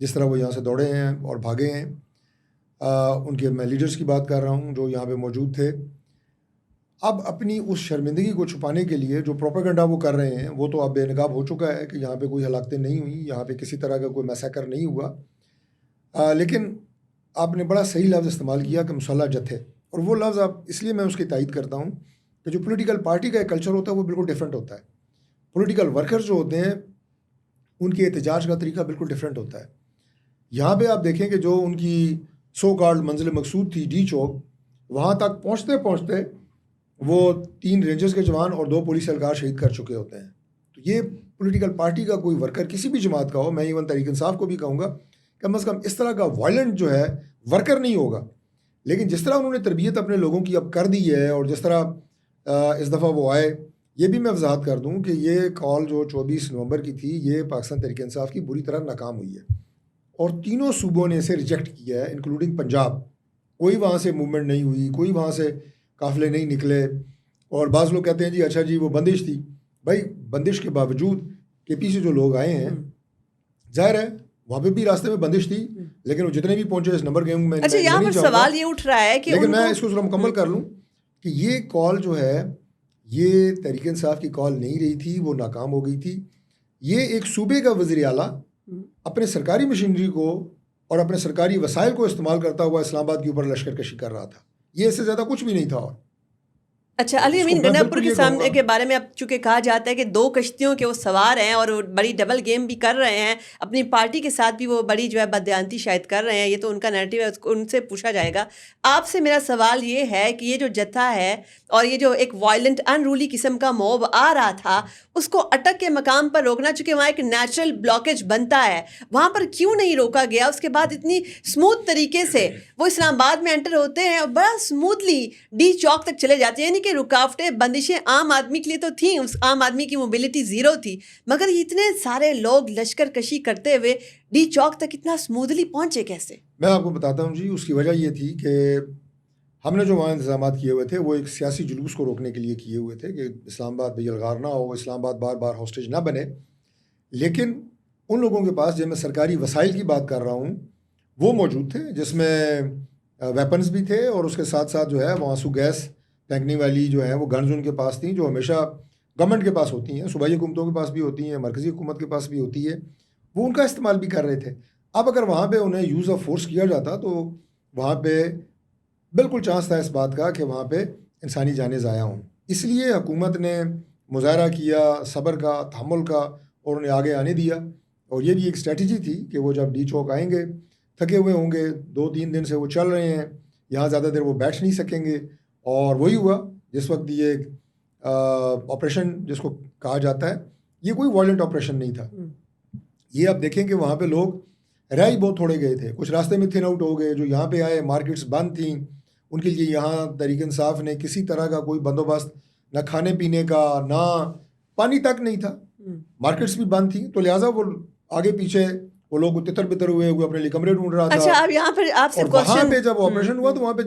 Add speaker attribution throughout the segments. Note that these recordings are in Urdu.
Speaker 1: جس طرح وہ یہاں سے دوڑے ہیں اور بھاگے ہیں. ان کے میں لیڈرز کی بات کر رہا ہوں جو یہاں پہ موجود تھے. اب اپنی اس شرمندگی کو چھپانے کے لیے جو پروپیگنڈا وہ کر رہے ہیں وہ تو اب بے نقاب ہو چکا ہے کہ یہاں پہ کوئی ہلاکتیں نہیں ہوئیں, یہاں پہ کسی طرح کا کوئی میسیکر نہیں ہوا. لیکن آپ نے بڑا صحیح لفظ استعمال کیا کہ مسلح جتھے, اور وہ لفظ آپ اس لیے میں اس کی تائید کرتا ہوں کہ جو پولیٹیکل پارٹی کا ایک کلچر ہوتا ہے وہ بالکل ڈفرینٹ ہوتا ہے. پولیٹیکل ورکر جو ہوتے ہیں ان کے احتجاج کا طریقہ بالکل ڈفرینٹ ہوتا ہے. یہاں پہ آپ دیکھیں کہ جو ان کی سو کالڈ منزل مقصود تھی ڈی چوک, وہاں تک پہنچتے پہنچتے وہ 3 رینجرز کے جوان اور 2 پولیس اہلکار شہید کر چکے ہوتے ہیں. تو یہ پولیٹیکل پارٹی کا کوئی ورکر کسی بھی جماعت کا ہو, میں ایون تحریک انصاف کو بھی کہوں گا کم از کم اس طرح کا وائلنٹ جو ہے ورکر نہیں ہوگا. لیکن جس طرح انہوں نے تربیت اپنے لوگوں کی اب کر دی ہے اور جس طرح اس دفعہ وہ آئے, یہ بھی میں وضاحت کر دوں کہ یہ کال جو 24 نومبر کی تھی یہ پاکستان تحریک انصاف کی بری طرح ناکام ہوئی ہے, اور تینوں صوبوں نے اسے ریجیکٹ کیا ہے انکلوڈنگ پنجاب. کوئی وہاں سے موومنٹ نہیں ہوئی, کوئی وہاں سے قافلے نہیں نکلے. اور بعض لوگ کہتے ہیں جی اچھا جی وہ بندش تھی. بھائی بندش کے باوجود کے پی سے جو لوگ آئے ہیں, ظاہر ہے وہاں پہ بھی راستے میں بندش تھی, لیکن وہ جتنے بھی پہنچے اس نمبر گیم میں.
Speaker 2: اچھا یہاں پر سوال یہ اٹھ رہا ہے کہ
Speaker 1: لیکن میں اس کو ذرا مکمل کر لوں کہ یہ کال جو ہے یہ تحریک انصاف کی کال نہیں رہی تھی, وہ ناکام ہو گئی تھی. یہ ایک صوبے کا وزیر اعلیٰ اپنے سرکاری مشینری کو اور اپنے سرکاری وسائل کو استعمال کرتا ہوا اسلام آباد کے اوپر لشکر کشی کر رہا تھا. یہ اس سے زیادہ کچھ بھی نہیں تھا. اور
Speaker 2: اچھا علی امین گنڈا پور کے سامنے کے بارے میں اب چونکہ کہا جاتا ہے کہ 2 کشتیوں کے وہ سوار ہیں اور بڑی ڈبل گیم بھی کر رہے ہیں, اپنی پارٹی کے ساتھ بھی وہ بڑی جو ہے بددیانتی شاید کر رہے ہیں, یہ تو ان کا نیریٹو ہے, ان سے پوچھا جائے گا. آپ سے میرا سوال یہ ہے کہ یہ جو جتھا ہے اور یہ جو ایک وائلنٹ انرولی قسم کا موب آ رہا تھا اس کو اٹک کے مقام پر روکنا, چونکہ وہاں ایک نیچرل بلاکیج بنتا ہے, وہاں پر کیوں نہیں روکا گیا؟ اس کے بعد اتنی اسموتھ طریقے سے وہ اسلام آباد میں انٹر ہوتے ہیں اور بڑا اسموتھلی ڈی چوک تک چلے جاتے ہیں. یعنی کہ رکاوٹیں بندشیں عام آدمی کے لیے تو تھیں, اس عام آدمی کی موبلٹی 0 تھی, مگر اتنے سارے لوگ لشکر کشی کرتے ہوئے ڈی چوک تک اتنا اسموتھلی پہنچے کیسے؟
Speaker 1: میں آپ کو بتاتا ہوں جی. اس کی وجہ یہ تھی کہ ہم نے جو وہاں انتظامات کیے ہوئے تھے وہ ایک سیاسی جلوس کو روکنے کے لیے کیے ہوئے تھے کہ اسلام آباد بے الغار نہ ہو, اسلام آباد بار بار ہاسٹیج نہ بنے. لیکن ان لوگوں کے پاس جب میں سرکاری وسائل کی بات کر رہا ہوں وہ موجود تھے, جس میں ویپنز بھی تھے, اور اس کے ساتھ ساتھ جو ہے وہ آنسو گیس پھینکنے والی جو ہے وہ گنز ان کے پاس تھیں, جو ہمیشہ گورنمنٹ کے پاس ہوتی ہیں, صوبائی حکومتوں کے پاس بھی ہوتی ہیں, مرکزی حکومت کے پاس بھی ہوتی ہے. وہ ان کا استعمال بھی کر رہے تھے. اب اگر وہاں پہ انہیں یوز آف فورس کیا جاتا تو وہاں پہ بالکل چانس تھا اس بات کا کہ وہاں پہ انسانی جانیں ضائع ہوں. اس لیے حکومت نے مظاہرہ کیا صبر کا, تحمل کا, اور انہیں آگے آنے دیا. اور یہ بھی ایک اسٹریٹجی تھی کہ وہ جب ڈی چوک آئیں گے تھکے ہوئے ہوں گے, 2-3 دن سے وہ چل رہے ہیں, یہاں زیادہ دیر وہ بیٹھ نہیں سکیں گے. اور وہی ہوا جس وقت یہ آپریشن جس کو کہا جاتا ہے, یہ کوئی وائلنٹ آپریشن نہیں تھا. یہ آپ دیکھیں کہ وہاں پہ لوگ رہ ہی بہت تھوڑے گئے تھے, کچھ راستے میں تھن آؤٹ ہو گئے. جو یہاں پہ آئے مارکیٹس بند تھیں, ان کے لیے یہاں تحریک انصاف نے کسی طرح کا کوئی بندوبست نہ کھانے پینے کا, نہ پانی تک نہیں تھا, مارکیٹس بھی بند تھیں. تو لہٰذا وہ آگے پیچھے وہ لوگ تتر بتر ہوئے اپنے لیے کمرے ڈھونڈ رہا تھا.
Speaker 2: اچھا اب یہاں پر آپ سے
Speaker 1: وہاں پہ جب آپریشن ہوا تو وہاں پہ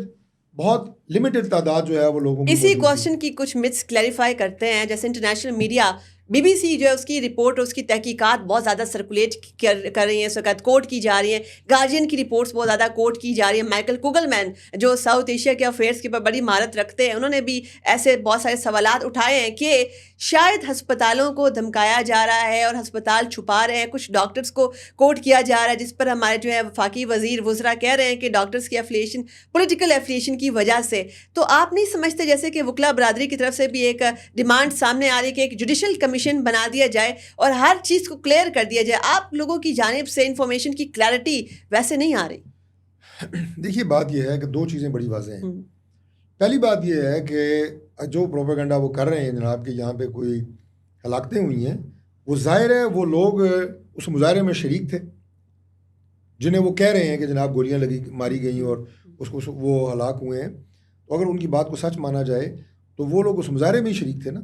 Speaker 1: بہت لمیٹڈ تعداد جو ہے وہ لوگوں کی.
Speaker 2: اسی کوشچن کی کچھ متس کلیریفائی کرتے ہیں. جیسے international media B B C جو ہے اس کی رپورٹ اور اس کی تحقیقات بہت زیادہ سرکولیٹ کر رہی ہیں, اس وقت کوٹ کی جا رہی ہیں. گارجین کی رپورٹس بہت زیادہ کوٹ کی جا رہی ہیں. مائیکل کوگل مین جو ساؤتھ ایشیا کے افیئرس کے اوپر بڑی مہارت رکھتے ہیں, انہوں نے بھی ایسے بہت سارے سوالات اٹھائے ہیں کہ شاید ہسپتالوں کو دھمکایا جا رہا ہے اور ہسپتال چھپا رہے ہیں. کچھ ڈاکٹرز کو کوٹ کیا جا رہا ہے, جس پر ہمارے جو ہے وفاقی وزیر وزراء کہہ رہے ہیں کہ ڈاکٹرز کی ایفیلیشن پولیٹیکل ایفیلیشن کی وجہ سے. تو آپ نہیں سمجھتے جیسے کہ وکلا برادری کی طرف سے بھی ایک ڈیمانڈ سامنے آ رہی ہے کہ ایک جوڈیشل کمیشن بنا دیا جائے اور ہر چیز کو کلیئر کر دیا جائے؟ آپ لوگوں کی جانب سے انفارمیشن کی کلیئرٹی ویسے نہیں آ رہی.
Speaker 1: دیکھیے بات یہ ہے کہ 2 چیزیں بڑی واضح ہیں. پہلی بات یہ ہے کہ جو پروپیگنڈا وہ کر رہے ہیں جناب کہ یہاں پہ کوئی ہلاکتیں ہوئی ہیں, وہ ظاہر ہے وہ لوگ اس مظاہرے میں شریک تھے جنہیں وہ کہہ رہے ہیں کہ جناب گولیاں ماری گئیں اور اس کو وہ ہلاک ہوئے ہیں. تو اگر ان کی بات کو سچ مانا جائے تو وہ لوگ اس مظاہرے میں ہی شریک تھے نا.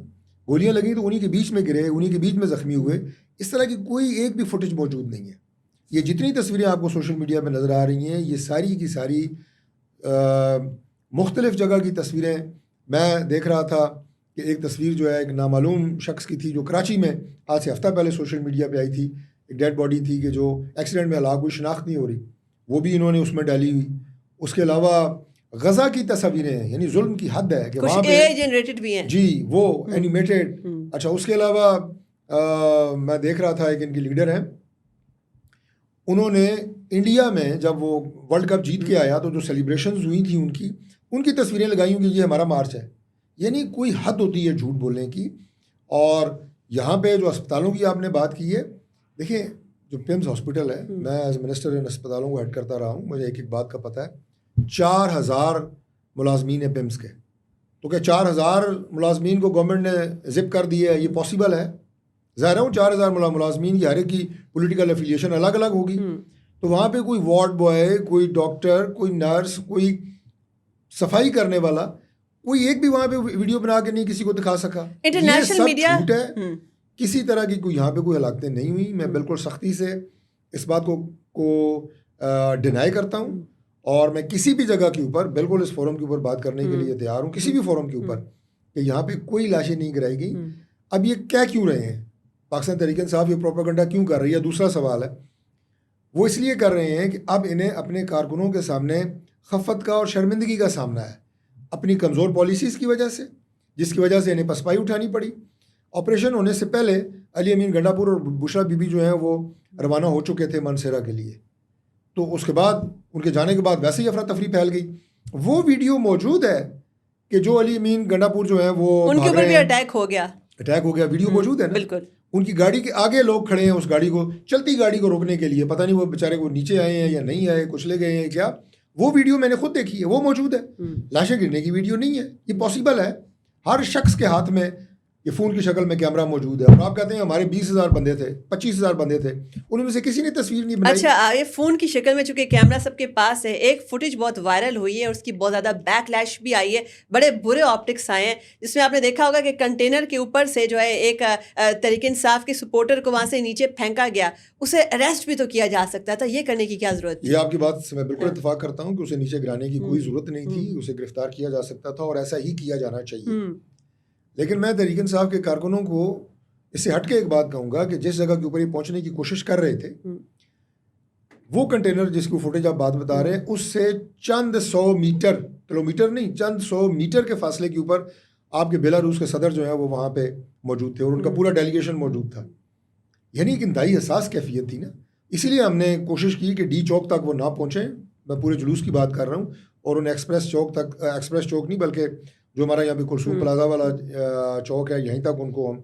Speaker 1: گولیاں لگیں تو انہی کے بیچ میں گرے, انہی کے بیچ میں زخمی ہوئے. اس طرح کی کوئی ایک بھی فوٹیج موجود نہیں ہے. یہ جتنی تصویریں آپ کو سوشل میڈیا پہ نظر آ رہی ہیں یہ ساری کی ساری مختلف جگہ کی تصویریں. میں دیکھ رہا تھا کہ ایک تصویر جو ہے ایک نامعلوم شخص کی تھی جو کراچی میں آج سے ہفتہ پہلے سوشل میڈیا پہ آئی تھی. ایک ڈیڈ باڈی تھی کہ جو ایکسیڈنٹ میں ہلاک ہوئی، شناخت نہیں ہو رہی، وہ بھی انہوں نے اس میں ڈالی ہوئی. اس کے علاوہ غزہ کی تصاویریں ہیں، یعنی ظلم کی حد ہے کہ وہاں پہ
Speaker 2: جنریٹڈ بھی ہیں
Speaker 1: جی وہ اینیمیٹڈ. اچھا اس کے علاوہ میں دیکھ رہا تھا ایک ان کی لیڈر ہیں، انہوں نے انڈیا میں جب وہ ورلڈ کپ جیت کے آیا تو جو سیلیبریشنز ہوئی تھیں ان کی تصویریں لگائی ہوں کہ یہ ہمارا مارچ ہے. یعنی کوئی حد ہوتی ہے جھوٹ بولنے کی. اور یہاں پہ جو اسپتالوں کی آپ نے بات کی ہے، دیکھیں جو پیمز ہاسپٹل ہے، میں ایز منسٹر ان اسپتالوں کو ہیڈ کرتا رہا ہوں، مجھے ایک بات کا پتہ ہے، 4000 ملازمین ہیں پیمز کے. تو کیا 4000 ملازمین کو گورنمنٹ نے زپ کر دیا ہے؟ یہ پاسبل ہے؟ ظاہر ہے 4000 ملازمین کی ہر ایک کی پولیٹیکل افیلیشن الگ الگ ہوگی. تو وہاں پہ کوئی وارڈ بوائے، کوئی ڈاکٹر، کوئی نرس، کوئی صفائی کرنے والا، کوئی ایک بھی وہاں پہ ویڈیو بنا کے نہیں کسی کو دکھا سکا.
Speaker 2: انٹرنیشنل میڈیا
Speaker 1: جھوٹ ہے. کسی طرح کی کوئی یہاں پہ کوئی ہلاکتیں نہیں ہوئی. میں بالکل سختی سے اس بات کو ڈینائی کرتا ہوں، اور میں کسی بھی جگہ کے اوپر بالکل اس فورم کے اوپر بات کرنے کے لیے تیار ہوں، کسی بھی فورم کے اوپر، کہ یہاں پہ کوئی لاشیں نہیں گرائی گئی. اب یہ کیا کیوں رہے ہیں پاکستان تحریک انصاف، یہ پروپیگنڈا کیوں کر رہی ہے؟ دوسرا سوال ہے، وہ اس لیے کر رہے ہیں کہ اب انہیں اپنے کارکنوں کے سامنے خفت کا اور شرمندگی کا سامنا ہے اپنی کمزور پالیسیز کی وجہ سے، جس کی وجہ سے انہیں پسپائی اٹھانی پڑی. آپریشن ہونے سے پہلے علی امین گنڈا پور اور بشرا بی بی جو ہیں وہ روانہ ہو چکے تھے مانسیرا کے لیے. تو اس کے بعد ان کے جانے کے بعد ویسے ہی افراتفری پھیل گئی. وہ ویڈیو موجود ہے کہ جو علی امین گنڈا پور جو ہیں وہ
Speaker 2: ان کے اوپر بھی اٹیک ہو گیا،
Speaker 1: ویڈیو موجود ہے نا.
Speaker 2: بالکل
Speaker 1: ان کی گاڑی کے آگے لوگ کھڑے ہیں، اس گاڑی کو، چلتی گاڑی کو روکنے کے لیے. پتہ نہیں وہ بیچارے کو نیچے آئے ہیں یا نہیں آئے، کچھ لے گئے ہیں کیا. وہ ویڈیو میں نے خود دیکھی ہے، وہ موجود ہے. لاشیں گرنے کی ویڈیو نہیں ہے. یہ پاسبل ہے. ہر شخص کے ہاتھ میں یہ فون کی شکل میں کیمرہ موجود ہے. اور آپ کہتے ہیں ہمارے 20,000 بندے تھے، 25,000 بندے تھے، ان میں سے کسی نے تصویر نہیں بنائی.
Speaker 2: اچھا یہ فون کی شکل میں چونکہ کیمرہ سب کے پاس ہے، ایک فوٹیج بہت وائرل ہوئی ہے اور اس کی بہت زیادہ بیک لیش بھی آئی ہے، بڑے برے آپٹکس آئے ہیں، جس میں آپ نے دیکھا ہوگا کہ کنٹینر کے اوپر سے جو ہے ایک تحریک انصاف کے سپورٹر کو وہاں سے نیچے پھینکا گیا. اسے اریسٹ بھی تو کیا جا سکتا تھا، یہ کرنے کی کیا ضرورت تھی؟
Speaker 1: یہ آپ کی بات سے میں بالکل اتفاق کرتا ہوں کہ اسے نیچے گرانے کی کوئی ضرورت نہیں تھی. اسے گرفتار کیا جا سکتا تھا اور ایسا ہی کیا جانا چاہیے. لیکن میں تحریک انصاف کے کارکنوں کو اس سے ہٹ کے ایک بات کہوں گا کہ جس جگہ کے اوپر یہ پہنچنے کی کوشش کر رہے تھے، وہ کنٹینر جس کی فوٹیج آپ بات بتا رہے ہیں، اس سے چند 100 میٹر، کلومیٹر نہیں، چند 100 میٹر کے فاصلے کے اوپر آپ کے بیلاروس کے صدر جو ہیں وہ وہاں پہ موجود تھے اور ان کا پورا ڈیلیگیشن موجود تھا. یعنی ایک انتہائی حساس کیفیت تھی نا. اسی لیے ہم نے کوشش کی کہ ڈی چوک تک وہ نہ پہنچیں. میں پورے جلوس کی بات کر رہا ہوں. اور انہیں ایکسپریس چوک نہیں بلکہ جو ہمارا یہاں پہ کلثوم پلازا والا چوک ہے، یہیں تک ان کو ہم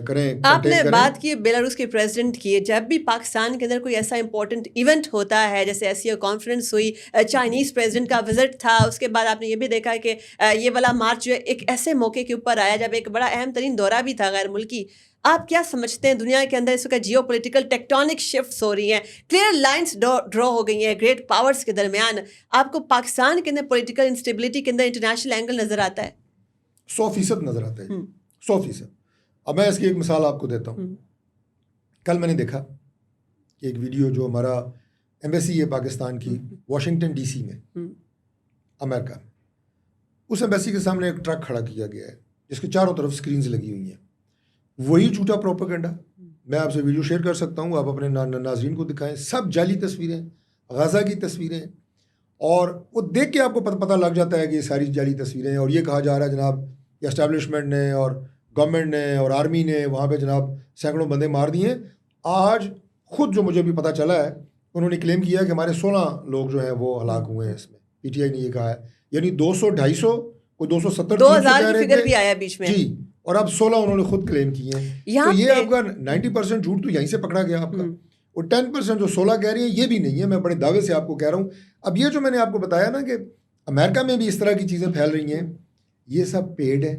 Speaker 1: کریں.
Speaker 2: آپ نے بات کی بیلاروس کے پریزیڈنٹ کی. جب بھی پاکستان کے اندر کوئی ایسا امپورٹنٹ ایونٹ ہوتا ہے، جیسے ایسیو کانفرنس ہوئی، چائنیز پریزیڈنٹ کا وزٹ تھا، اس کے بعد آپ نے یہ بھی دیکھا کہ یہ والا مارچ جو ہے ایک ایسے موقع کے اوپر آیا جب ایک بڑا اہم ترین دورہ بھی تھا غیر ملکی. آپ کیا سمجھتے ہیں دنیا کے اندر اس وقت جیو پولیٹیکل ٹیکٹونک شفٹس ہو رہی ہیں، کلیئر لائنس ڈرا ہو گئی ہیں گریٹ پاورز کے درمیان. آپ کو پاکستان کے اندر پولیٹیکل انسٹیبلٹی کے اندر انٹرنیشنل اینگل نظر آتا ہے؟
Speaker 1: 100% نظر آتا ہے، 100%. اب میں اس کی ایک مثال آپ کو دیتا ہوں. کل میں نے دیکھا کہ ایک ویڈیو جو ہمارا ایمبیسی ہے پاکستان کی واشنگٹن ڈی سی میں، امریکہ میں، اس ایمبیسی کے سامنے ایک ٹرک کھڑا کیا گیا ہے جس کے چاروں طرف سکرینز لگی ہوئی ہیں. وہی جھوٹا پروپیگنڈا. میں آپ سے ویڈیو شیئر کر سکتا ہوں، آپ اپنے ناظرین کو دکھائیں. سب جعلی تصویریں، غزہ کی تصویریں، اور وہ دیکھ کے آپ کو پتہ لگ جاتا ہے کہ یہ ساری جعلی تصویریں ہیں. اور یہ کہا جا رہا ہے جناب کہ اسٹیبلشمنٹ نے اور گورنمنٹ نے اور آرمی نے وہاں پہ جناب سینکڑوں بندے مار دیے ہیں. آج خود جو مجھے بھی پتہ چلا ہے، انہوں نے کلیم کیا کہ ہمارے 16 لوگ جو ہیں وہ ہلاک ہوئے ہیں. اس میں پی ٹی آئی نے یہ کہا ہے. یعنی 200، 250، کوئی 270،
Speaker 2: 2000 فگر بھی آیا بیچ میں
Speaker 1: جی. اور اب 16 انہوں نے خود کلیم کیے ہیں. تو یہ آپ کا 90% جھوٹ تو یہیں سے پکڑا گیا آپ کا. اور 10% جو 16 کہہ رہی ہیں یہ بھی نہیں ہے. میں بڑے دعوے سے آپ کو کہہ رہا ہوں. اب یہ جو میں نے آپ کو بتایا نا کہ امریکہ میں بھی اس طرح کی چیزیں پھیل رہی ہیں، یہ سب پیڈ ہے.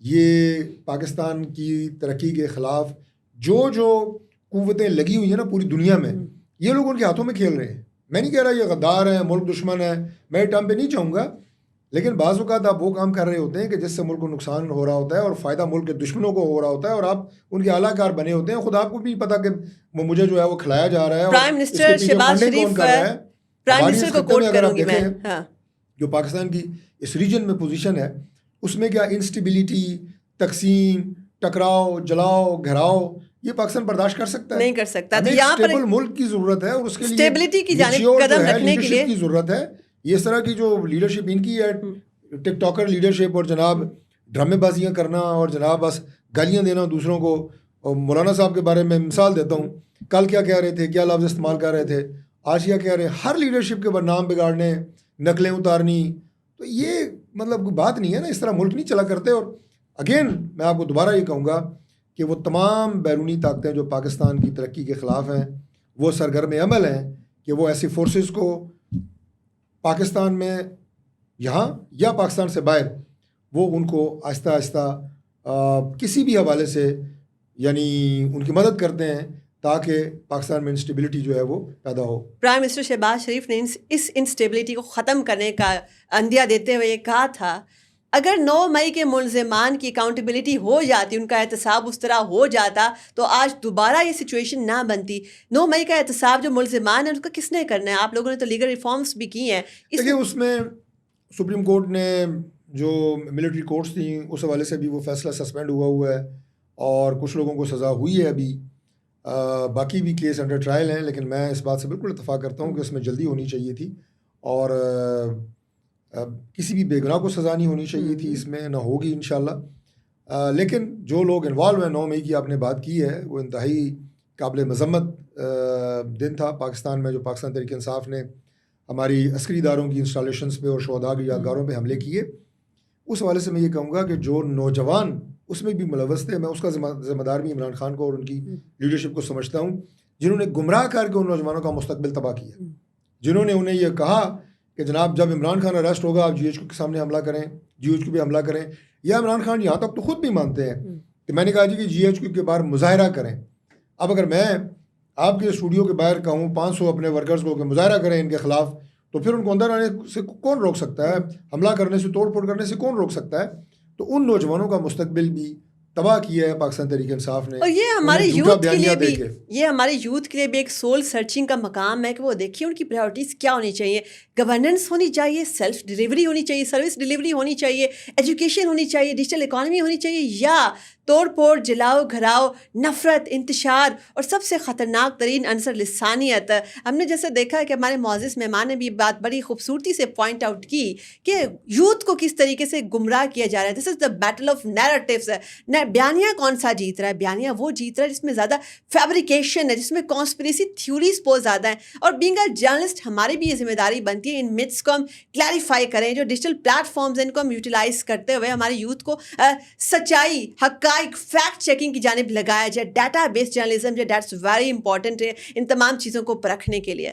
Speaker 1: یہ پاکستان کی ترقی کے خلاف جو قوتیں لگی ہوئی ہیں نا پوری دنیا میں، یہ لوگ ان کے ہاتھوں میں کھیل رہے ہیں. میں نہیں کہہ رہا یہ غدار ہے، ملک دشمن ہے، میں ٹرم پہ نہیں چاہوں گا، لیکن بعض اوقات آپ وہ کام کر رہے ہوتے ہیں کہ جس سے ملک کو نقصان ہو رہا ہوتا ہے اور فائدہ ملک کے دشمنوں کو ہو رہا ہوتا ہے، اور آپ ان کے اعلیٰ کار بنے ہوتے ہیں. خود آپ کو بھی پتہ کہ مجھے جو ہے وہ کھلایا جا رہا ہے.
Speaker 2: پرائم منسٹر شہباز شریف پرائم منسٹر کو کوٹ کروں گی میں.
Speaker 1: جو پاکستان کی اس ریجن میں پوزیشن ہے، اس میں کیا انسٹیبلٹی، تقسیم، ٹکراؤ، جلاؤ، گھراؤ، یہ پاکستان برداشت کر سکتا ہے؟
Speaker 2: نہیں کر سکتا.
Speaker 1: ہمیں
Speaker 2: تو یہاں پر
Speaker 1: اسٹیبل ملک کی ضرورت ہے اور اس کے لیے
Speaker 2: اسٹیبلٹی کی جانب قدم رکھنے کے لیے
Speaker 1: کی ضرورت ہے. یہ اس طرح کی جو لیڈرشپ ان کی ہے ٹک ٹاکر لیڈرشپ اور جناب ڈرامے بازیاں کرنا اور جناب بس گالیاں دینا دوسروں کو. اور مولانا صاحب کے بارے میں مثال دیتا ہوں, کل کیا کہہ رہے تھے, کیا لفظ استعمال کر رہے تھے, آج کیا کہہ رہے ہیں, ہر لیڈرشپ کے نام بگاڑنے, نقلیں اتارنی. تو یہ مطلب کوئی بات نہیں ہے نا, اس طرح ملک نہیں چلا کرتے. اور اگین میں آپ کو دوبارہ یہ کہوں گا کہ وہ تمام بیرونی طاقتیں جو پاکستان کی ترقی کے خلاف ہیں وہ سرگرم عمل ہیں کہ وہ ایسی فورسز کو پاکستان میں یہاں یا پاکستان سے باہر وہ ان کو آہستہ آہستہ کسی بھی حوالے سے یعنی ان کی مدد کرتے ہیں تاکہ پاکستان میں انسٹیبلٹی جو ہے وہ پیدا ہو.
Speaker 2: پرائم منسٹر شہباز شریف نے اس انسٹیبلٹی کو ختم کرنے کا عندیہ دیتے ہوئے یہ کہا تھا اگر 9 مئی کے ملزمان کی اکاؤنٹیبلٹی ہو جاتی, ان کا احتساب اس طرح ہو جاتا تو آج دوبارہ یہ سچویشن نہ بنتی. 9 مئی کا احتساب جو ملزمان ہیں اس کا کس نے کرنا ہے؟ آپ لوگوں نے تو لیگل ریفارمز بھی کی ہیں.
Speaker 1: اس میں سپریم کورٹ نے جو ملٹری کورٹس تھیں اس حوالے سے بھی وہ فیصلہ سسپینڈ ہوا ہے اور کچھ لوگوں کو سزا ہوئی ہے ابھی. باقی بھی کیس انڈر ٹرائل ہیں, لیکن میں اس بات سے بالکل اتفاق کرتا ہوں کہ اس میں جلدی ہونی چاہیے تھی اور کسی بھی بے گناہ کو سزا نہیں ہونی چاہیے تھی. اس میں نہ ہوگی انشاءاللہ. لیکن جو لوگ انوالو ہیں 9 مئی کی آپ نے بات کی ہے وہ انتہائی قابل مذمت دن تھا پاکستان میں, جو پاکستان تحریک انصاف نے ہماری عسکری اداروں کی انسٹالیشنز پہ اور شہداء کی یادگاروں پہ حملے کیے. اس حوالے سے میں یہ کہوں گا کہ جو نوجوان اس میں بھی ملوث تھے, میں اس کا ذمہ دار بھی عمران خان کو اور ان کی لیڈرشپ کو سمجھتا ہوں, جنہوں نے گمراہ کر کے ان نوجوانوں کا مستقبل تباہ کیا, جنہوں نے انہیں یہ کہا کہ جناب جب عمران خان اریسٹ ہوگا آپ GHQ کے سامنے حملہ کریں, GHQ پہ حملہ کریں. یا عمران خان یہاں تک تو خود بھی مانتے ہیں کہ میں نے کہا جی کہ GHQ کے باہر مظاہرہ کریں. اب اگر میں آپ کے اسٹوڈیو کے باہر کہوں 500 اپنے ورکرز کو کہ مظاہرہ کریں ان کے خلاف, تو پھر ان کو اندر آنے سے کون روک سکتا ہے؟ حملہ کرنے سے, توڑ پھوڑ کرنے سے کون روک سکتا ہے؟ تو ان نوجوانوں کا مستقبل بھی تباہ کیا ہے پاکستان تحریک انصاف نے.
Speaker 2: اور یہ ہمارے یوتھ کے لیے بھی ایک سول سرچنگ کا مقام ہے کہ وہ دیکھیے ان کی پرائیورٹیز کیا ہونی چاہیے. گورننس ہونی چاہیے, سیلف ڈلیوری ہونی چاہیے, سروس ڈلیوری ہونی چاہیے, ایجوکیشن ہونی چاہیے, ڈیجیٹل اکانومی ہونی چاہیے, یا توڑ پھوڑ, جلاؤ گھراؤ, نفرت, انتشار اور سب سے خطرناک ترین عنصر لسانیت. ہم نے جیسے دیکھا ہے کہ ہمارے معزز مہمان نے بھی بات بڑی خوبصورتی سے پوائنٹ آؤٹ کی کہ یوتھ کو کس طریقے سے گمراہ کیا جا رہا ہے. دس از دا بیٹل آف نیریٹیوز. بیانیہ کون سا جیت رہا ہے؟ بیانیہ وہ جیت رہا ہے جس میں زیادہ فیبریکیشن ہے, جس میں کانسپریسی تھیوریز بہت زیادہ ہیں. اور بینگ اے جرنلسٹ ہماری بھی یہ ذمہ داری بنتی ہے ان متس کو ہم کلیریفائی کریں. جو ڈیجیٹل پلیٹ فارمز ہیں ان کو ہم یوٹیلائز کرتے ہوئے ہماری یوتھ کو سچائی, حقائق, فیکٹ چیکنگ کی جانب لگایا جائے. ڈیٹا بیس جرنلزم جو دیٹس ویری امپورٹنٹ ہے ان تمام چیزوں کو پرکھنے کے لیے.